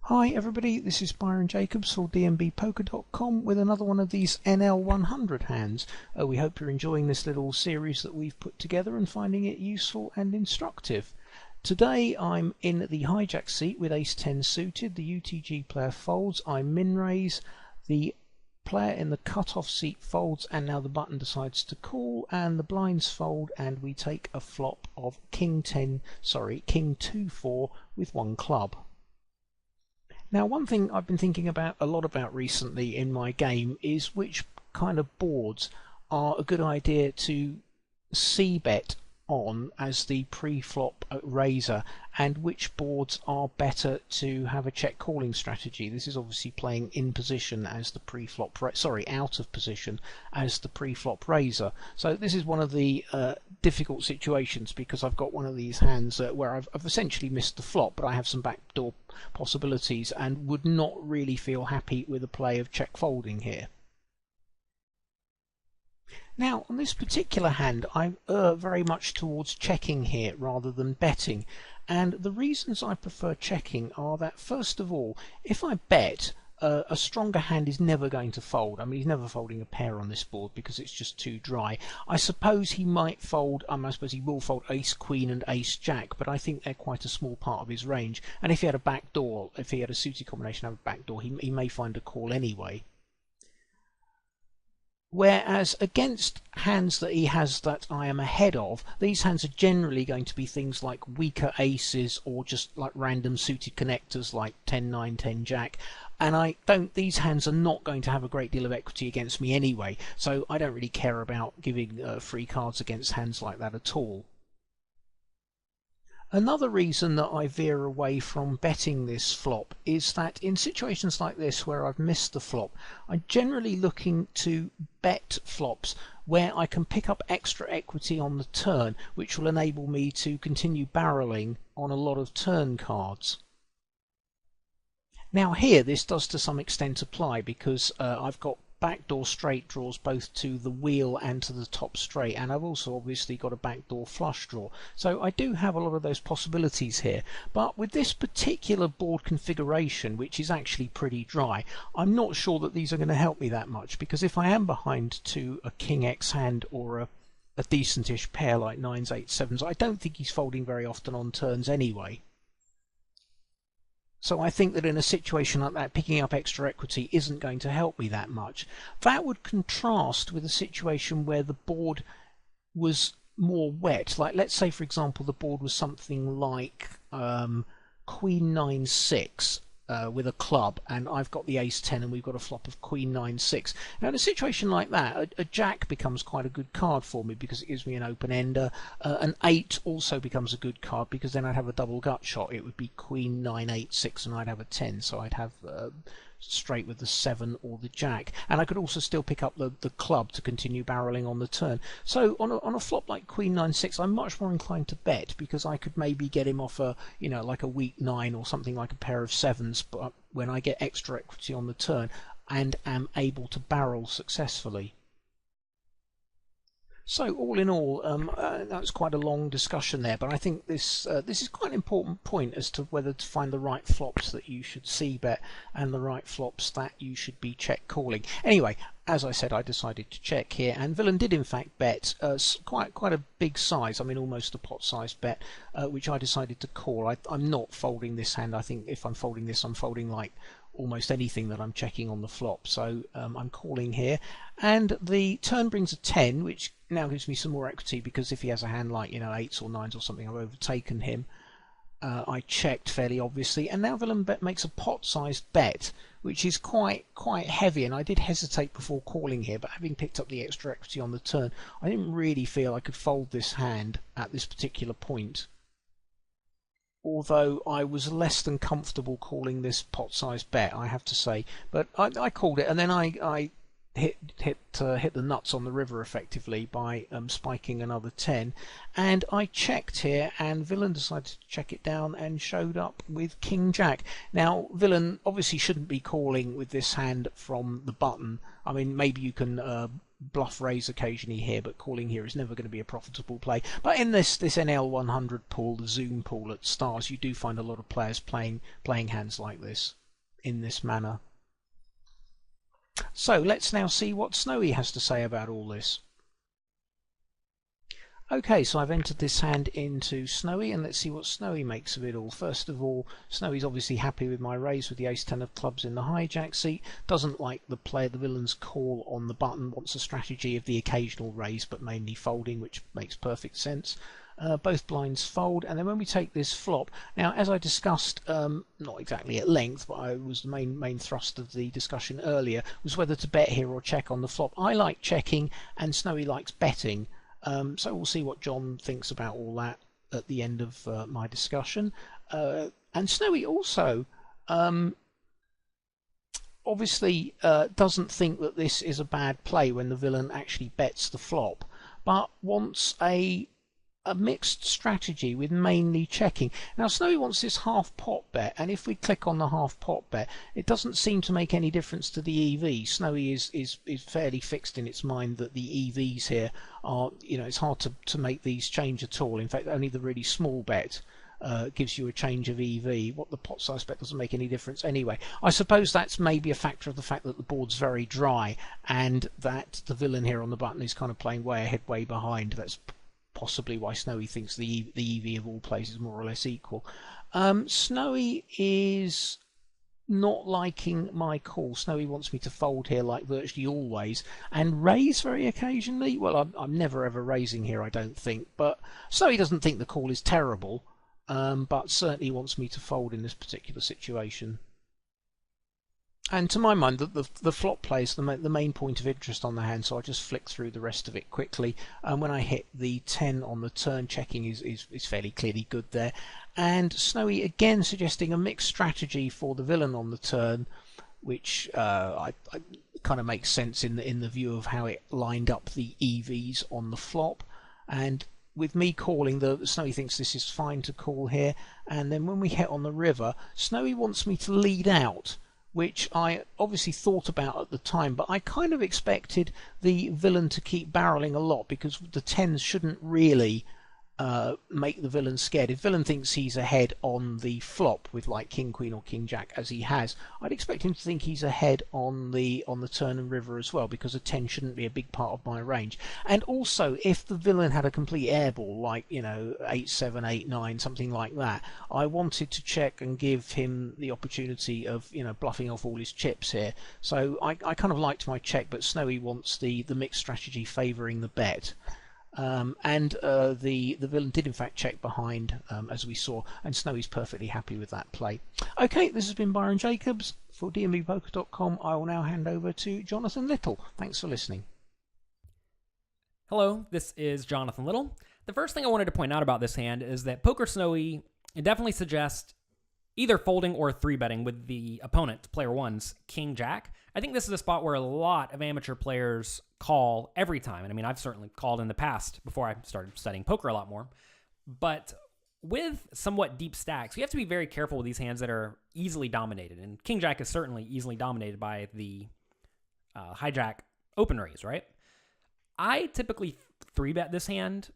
Hi everybody, this is Byron Jacobs for dmbpoker.com with another one of these NL100 hands. We hope you're enjoying this little series that we've put together and finding it useful and instructive. Today I'm in the hijack seat with ace-10 suited, the UTG player folds, I min-raise, the player in the cut-off seat folds, and now the button decides to call and the blinds fold and we take a flop of king 2-4 with one club. Now, one thing I've been thinking about a lot about recently in my game is which kind of boards are a good idea to c-bet on as the pre-flop raiser, and which boards are better to have a check calling strategy. This is obviously playing in position as the pre-flop, out of position as the pre-flop raiser. So this is one of the difficult situations because I've got one of these hands where I've essentially missed the flop, but I have some backdoor possibilities and would not really feel happy with a play of check folding here. Now, on this particular hand, I err very much towards checking here rather than betting, and the reasons I prefer checking are that, first of all, if I bet, a stronger hand is never going to fold. I mean, he's never folding a pair on this board because it's just too dry. I suppose he might fold, I suppose he will fold ace queen and ace jack, but I think they're quite a small part of his range, and if he had a backdoor, if he had a suited combination of a backdoor, he may find a call anyway. Whereas against hands that he has that I am ahead of, these hands are generally going to be things like weaker aces or just like random suited connectors like 10-9, 10-jack, and these hands are not going to have a great deal of equity against me anyway, so I don't really care about giving free cards against hands like that at all. Another reason that I veer away from betting this flop is that in situations like this where I've missed the flop, I'm generally looking to bet flops where I can pick up extra equity on the turn, which will enable me to continue barreling on a lot of turn cards. Now here this does to some extent apply because I've got backdoor straight draws both to the wheel and to the top straight, and I've also obviously got a backdoor flush draw, so I do have a lot of those possibilities here. But with this particular board configuration, which is actually pretty dry, I'm not sure that these are going to help me that much, because if I am behind to a king x hand or a decentish pair like 9s, 8s, 7s, I don't think he's folding very often on turns anyway. So I think that in a situation like that, picking up extra equity isn't going to help me that much. That would contrast with a situation where the board was more wet. Like, let's say, for example, the board was something like Queen 9-6 with a club, and I've got the ace-10 and we've got a flop of Queen 9-6. Now in a situation like that, a jack becomes quite a good card for me because it gives me an open-ender. An 8 also becomes a good card because then I'd have a double gut shot. It would be Queen 9-8-6 and I'd have a 10, so I'd have straight with the 7 or the jack, and I could also still pick up the club to continue barreling on the turn. So on a flop like Queen 9-6, I'm much more inclined to bet because I could maybe get him off a, like a weak 9 or something like a pair of 7s, but when I get extra equity on the turn and am able to barrel successfully. So all in all, that was quite a long discussion there, but I think this is quite an important point as to whether to find the right flops that you should c-bet and the right flops that you should be check calling. Anyway, as I said, I decided to check here, and Villain did in fact bet quite a big size, I mean almost a pot-sized bet, which I decided to call. I'm not folding this hand. I think if I'm folding this, I'm folding like almost anything that I'm checking on the flop, so I'm calling here, and the turn brings a 10, which now gives me some more equity because if he has a hand like 8s or 9s or something, I've overtaken him. I checked fairly obviously, and now Villain makes a pot-sized bet, which is quite heavy, and I did hesitate before calling here, but having picked up the extra equity on the turn, I didn't really feel I could fold this hand at this particular point. Although I was less than comfortable calling this pot-sized bet, I have to say, but I called it, and then I hit the nuts on the river effectively by spiking another 10, and I checked here, and Villain decided to check it down and showed up with King Jack. Now Villain obviously shouldn't be calling with this hand from the button. I mean, maybe you can bluff raise occasionally here, but calling here is never going to be a profitable play. But in this NL 100 pool, the Zoom pool at Stars, you do find a lot of players playing hands like this in this manner. So let's now see what Snowy has to say about all this. Okay, so I've entered this hand into Snowy, and let's see what Snowy makes of it all. First of all, Snowy's obviously happy with my raise with the ace-10 of clubs in the hijack seat. Doesn't like the villain's call on the button, wants a strategy of the occasional raise, but mainly folding, which makes perfect sense. Both blinds fold, and then when we take this flop, now as I discussed, not exactly at length, but I was the main thrust of the discussion earlier, was whether to bet here or check on the flop. I like checking, and Snowy likes betting. So we'll see what John thinks about all that at the end of my discussion. And Snowy also obviously doesn't think that this is a bad play when the villain actually bets the flop, but wants a mixed strategy with mainly checking. Now Snowy wants this half pot bet, and if we click on the half pot bet, it doesn't seem to make any difference to the EV. Snowy is fairly fixed in its mind that the EVs here are, it's hard to make these change at all. In fact, only the really small bet gives you a change of EV. What the pot size bet doesn't make any difference anyway. I suppose that's maybe a factor of the fact that the board's very dry and that the villain here on the button is kind of playing way ahead, way behind. That's possibly why Snowy thinks the EV of all plays is more or less equal. Snowy is not liking my call. Snowy wants me to fold here like virtually always and raise very occasionally. Well, I'm never ever raising here, I don't think, but Snowy doesn't think the call is terrible, but certainly wants me to fold in this particular situation. And to my mind, the flop play is the main point of interest on the hand, so I'll just flick through the rest of it quickly. And when I hit the 10 on the turn, checking is fairly clearly good there. And Snowy again suggesting a mixed strategy for the villain on the turn, which I kind of makes sense in the view of how it lined up the EVs on the flop. And with me calling, Snowy thinks this is fine to call here. And then when we hit on the river, Snowy wants me to lead out, which I obviously thought about at the time, but I kind of expected the villain to keep barreling a lot because the 10s shouldn't really make the villain scared. If villain thinks he's ahead on the flop with like King Queen or King Jack as he has, I'd expect him to think he's ahead on the turn and river as well, because a 10 shouldn't be a big part of my range. And also, if the villain had a complete airball like 8-7, 8-9, something like that, I wanted to check and give him the opportunity of bluffing off all his chips here. So I kind of liked my check, but Snowy wants the mixed strategy favouring the bet. And the villain did in fact check behind, as we saw, and Snowy's perfectly happy with that play. Okay, this has been Byron Jacobs for dmbpoker.com. I will now hand over to Jonathan Little. Thanks for listening. Hello, this is Jonathan Little. The first thing I wanted to point out about this hand is that Poker Snowy definitely suggests either folding or 3-betting with the opponent, player one's King Jack. I think this is a spot where a lot of amateur players call every time. And I mean, I've certainly called in the past before I started studying poker a lot more. But with somewhat deep stacks, you have to be very careful with these hands that are easily dominated. And King Jack is certainly easily dominated by the hijack open raise, right? I typically 3-bet this hand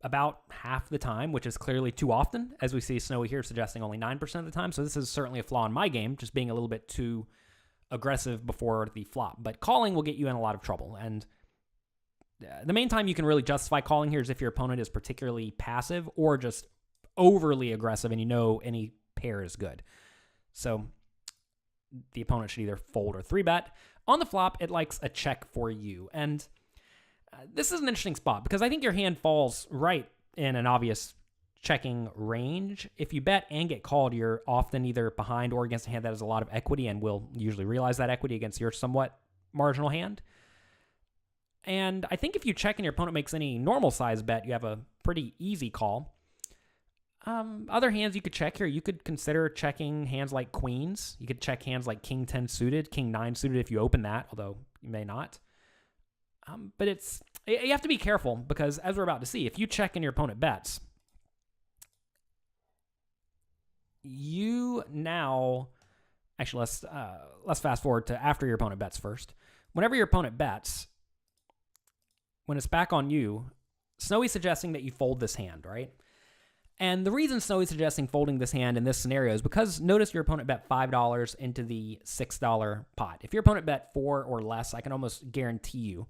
about half the time, which is clearly too often, as we see Snowy here suggesting only 9% of the time. So this is certainly a flaw in my game, just being a little bit too aggressive before the flop. But calling will get you in a lot of trouble. And the main time you can really justify calling here is if your opponent is particularly passive or just overly aggressive and you know any pair is good. So the opponent should either fold or 3-bet. On the flop, it likes a check for you. And this is an interesting spot because I think your hand falls right in an obvious checking range. If you bet and get called, you're often either behind or against a hand that has a lot of equity and will usually realize that equity against your somewhat marginal hand. And I think if you check and your opponent makes any normal size bet, you have a pretty easy call. Other hands you could check here, you could consider checking hands like queens. You could check hands like King 10 suited, King 9 suited if you open that, although you may not. But you have to be careful because, as we're about to see, if you check and your opponent bets, you now... Actually, let's fast forward to after your opponent bets first. Whenever your opponent bets, when it's back on you, Snowy's suggesting that you fold this hand, right? And the reason Snowy's suggesting folding this hand in this scenario is because notice your opponent bet $5 into the $6 pot. If your opponent bet 4 or less, I can almost guarantee you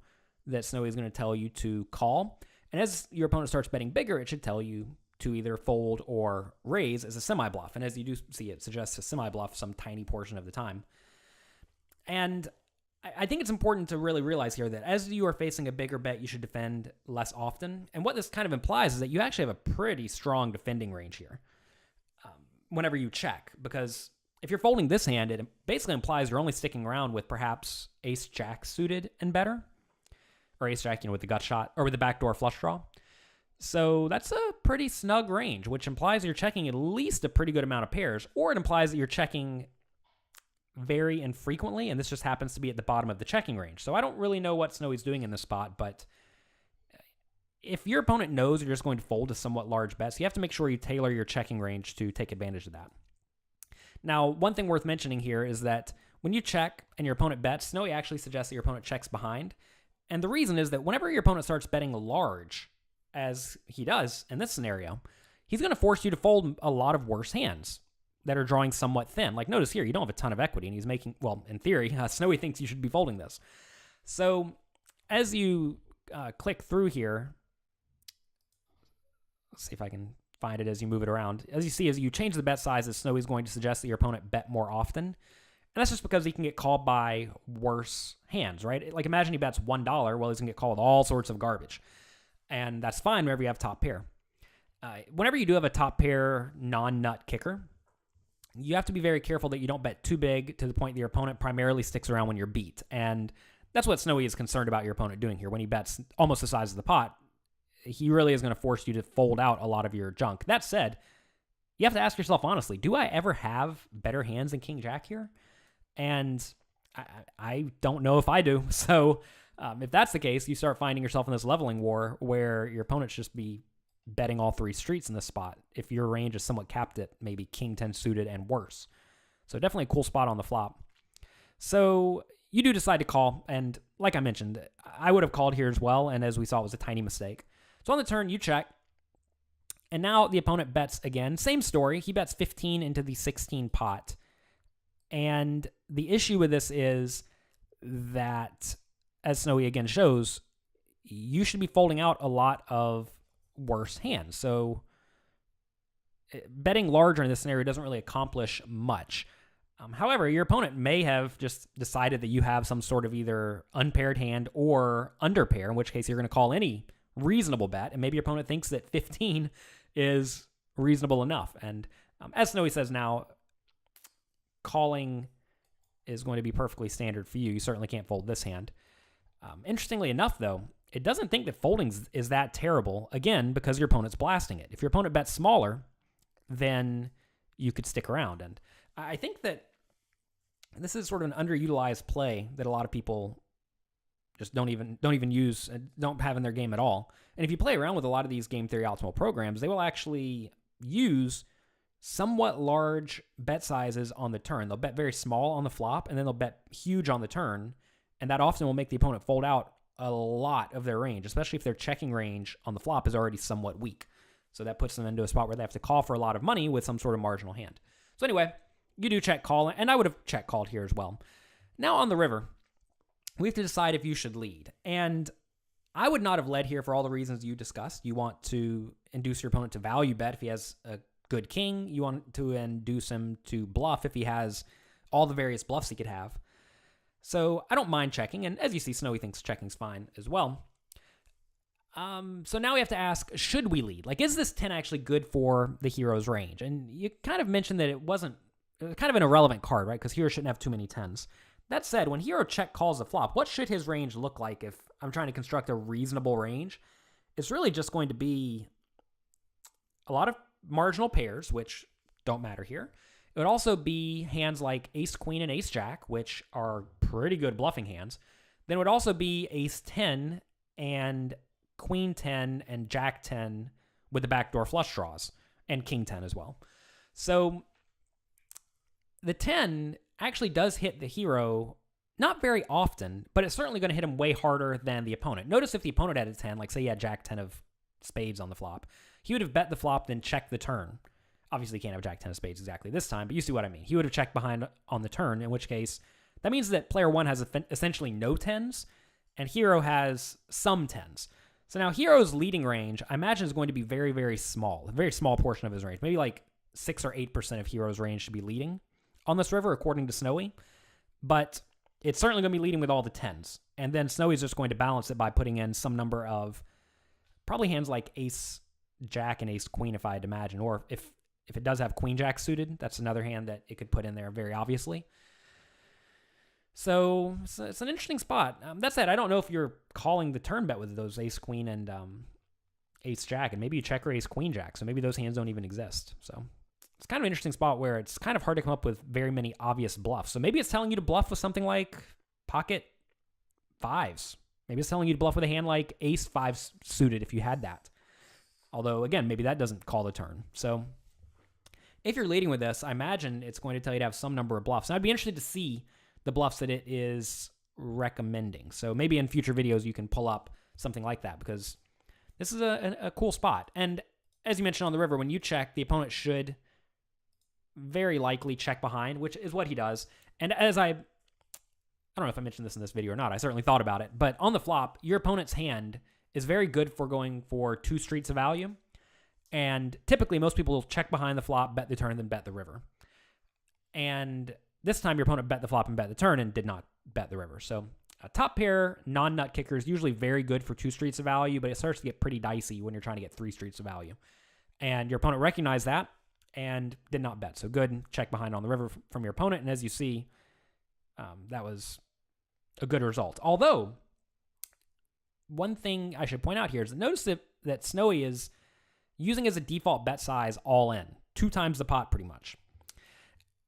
that Snowy's going to tell you to call. And as your opponent starts betting bigger, it should tell you to either fold or raise as a semi-bluff. And as you do see, it suggests a semi-bluff some tiny portion of the time. And I think it's important to really realize here that as you are facing a bigger bet, you should defend less often. And what this kind of implies is that you actually have a pretty strong defending range here whenever you check. Because if you're folding this hand, it basically implies you're only sticking around with perhaps ace-jack suited and better. Or ace-jack, with the gut shot, or with the backdoor flush draw. So that's a pretty snug range, which implies you're checking at least a pretty good amount of pairs, or it implies that you're checking very infrequently, and this just happens to be at the bottom of the checking range. So I don't really know what Snowy's doing in this spot, but if your opponent knows you're just going to fold a somewhat large bet, so you have to make sure you tailor your checking range to take advantage of that. Now, one thing worth mentioning here is that when you check and your opponent bets, Snowy actually suggests that your opponent checks behind. And the reason is that whenever your opponent starts betting large, as he does in this scenario, he's going to force you to fold a lot of worse hands that are drawing somewhat thin. Like notice here, you don't have a ton of equity, and he's making, well, in theory, Snowy thinks you should be folding this. So as you click through here, let's see if I can find it as you move it around. As you see, as you change the bet sizes, Snowy's going to suggest that your opponent bet more often. And that's just because he can get called by worse hands, right? Like imagine he bets $1, well, he's going to get called with all sorts of garbage. And that's fine whenever you have top pair. Whenever you do have a top pair non-nut kicker, you have to be very careful that you don't bet too big to the point that your opponent primarily sticks around when you're beat. And that's what Snowy is concerned about your opponent doing here. When he bets almost the size of the pot, he really is going to force you to fold out a lot of your junk. That said, you have to ask yourself honestly, do I ever have better hands than King Jack here? And I don't know if I do. So if that's the case, you start finding yourself in this leveling war where your opponents just be betting all three streets in this spot if your range is somewhat capped at maybe King 10 suited and worse. So definitely a cool spot on the flop. So you do decide to call, and like I mentioned, I would have called here as well, and as we saw, it was a tiny mistake. So on the turn, you check, and now the opponent bets again. Same story. He bets 15 into the 16 pot. And the issue with this is that, as Snowy again shows, you should be folding out a lot of worse hands. So betting larger in this scenario doesn't really accomplish much. However, your opponent may have just decided that you have some sort of either unpaired hand or underpair, in which case you're going to call any reasonable bet, and maybe your opponent thinks that 15 is reasonable enough. And as Snowy says now, calling is going to be perfectly standard for you. You certainly can't fold this hand. Interestingly enough, though, it doesn't think that folding is that terrible, again, because your opponent's blasting it. If your opponent bets smaller, then you could stick around. And I think that this is sort of an underutilized play that a lot of people just don't even use, don't have in their game at all. And if you play around with a lot of these game theory optimal programs, they will actually use somewhat large bet sizes on the turn. They'll bet very small on the flop, and then they'll bet huge on the turn, and that often will make the opponent fold out a lot of their range, especially if their checking range on the flop is already somewhat weak. So that puts them into a spot where they have to call for a lot of money with some sort of marginal hand. So anyway, you do check call, and I would have check called here as well. Now on the river, we have to decide if you should lead. And I would not have led here for all the reasons you discussed. You want to induce your opponent to value bet if he has a good king. You want to induce him to bluff if he has all the various bluffs he could have. So I don't mind checking, and as you see, Snowy thinks checking's fine as well. So now we have to ask, should we lead? Like, is this 10 actually good for the hero's range? And you kind of mentioned that it was kind of an irrelevant card, right? Because hero shouldn't have too many 10s. That said, when hero check calls the flop, what should his range look like if I'm trying to construct a reasonable range? It's really just going to be a lot of marginal pairs, which don't matter here. It would also be hands like ace queen and ace jack, which are pretty good bluffing hands. Then it would also be ace 10 and queen 10 and jack 10 with the backdoor flush draws, and king 10 as well. So the 10 actually does hit the hero Not very often, but it's certainly going to hit him way harder than the opponent. Notice if the opponent had a 10, like say he had Jack 10 of spades on the flop, he would have bet the flop, then checked the turn. Obviously, he can't have Jack 10 of spades exactly this time, but you see what I mean. He would have checked behind on the turn, in which case, that means that player 1 has essentially no 10s, and hero has some 10s. So now hero's leading range, I imagine, is going to be very, very small. A very small portion of his range. Maybe like 6 or 8% of hero's range should be leading on this river, according to Snowy. But it's certainly going to be leading with all the 10s. And then Snowy's just going to balance it by putting in some number of probably hands like ace, jack, and ace, queen, if I had to imagine. Or if it does have queen, jack suited, that's another hand that it could put in there very obviously. So it's an interesting spot. That said, I don't know if you're calling the turn bet with those ace, queen, and ace, jack. And maybe you check or ace, queen, jack. So maybe those hands don't even exist. So it's kind of an interesting spot where it's kind of hard to come up with very many obvious bluffs. So maybe it's telling you to bluff with something like pocket fives. Maybe it's telling you to bluff with a hand like ace five suited if you had that. Although, again, maybe that doesn't call the turn. So if you're leading with this, I imagine it's going to tell you to have some number of bluffs. And I'd be interested to see the bluffs that it is recommending. So maybe in future videos you can pull up something like that, because this is a cool spot. And as you mentioned on the river, when you check, the opponent should very likely check behind, which is what he does. And as I don't know if I mentioned this in this video or not, I certainly thought about it, but on the flop, your opponent's hand is very good for going for 2 streets of value. And typically most people will check behind the flop, bet the turn, then bet the river. And this time your opponent bet the flop and bet the turn and did not bet the river. So a top pair non-nut kicker is usually very good for 2 streets of value, but it starts to get pretty dicey when you're trying to get 3 streets of value. And your opponent recognized that and did not bet. So good check behind on the river from your opponent. And as you see, that was a good result. Although, one thing I should point out here is that notice that Snowy is using as a default bet size all in, 2 times the pot pretty much.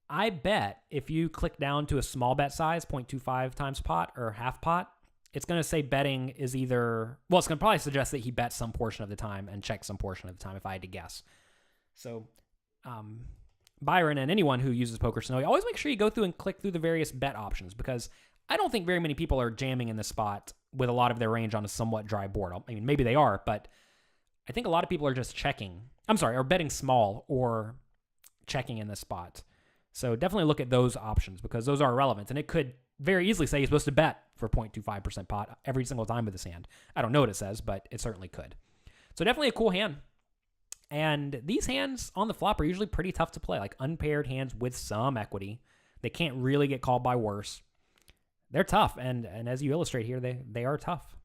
I bet if you click down to a small bet size, 0.25 times pot or half pot, it's going to say betting is either, well, it's going to probably suggest that he bets some portion of the time and checks some portion of the time if I had to guess. So Byron and anyone who uses Poker Snowy, always make sure you go through and click through the various bet options, because I don't think very many people are jamming in this spot with a lot of their range on a somewhat dry board. I mean, maybe they are, but I think a lot of people are just or betting small or checking in this spot. So definitely look at those options, because those are relevant. And it could very easily say you're supposed to bet for 0.25% pot every single time with this hand. I don't know what it says, but it certainly could. So definitely a cool hand. And these hands on the flop are usually pretty tough to play, like unpaired hands with some equity. They can't really get called by worse. They're tough, and as you illustrate here, they are tough.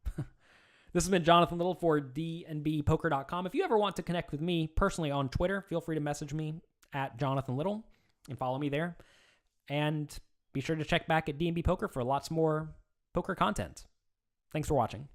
This has been Jonathan Little for dnbpoker.com. If you ever want to connect with me personally on Twitter, feel free to message me at Jonathan Little and follow me there. And be sure to check back at DNB Poker for lots more poker content. Thanks for watching.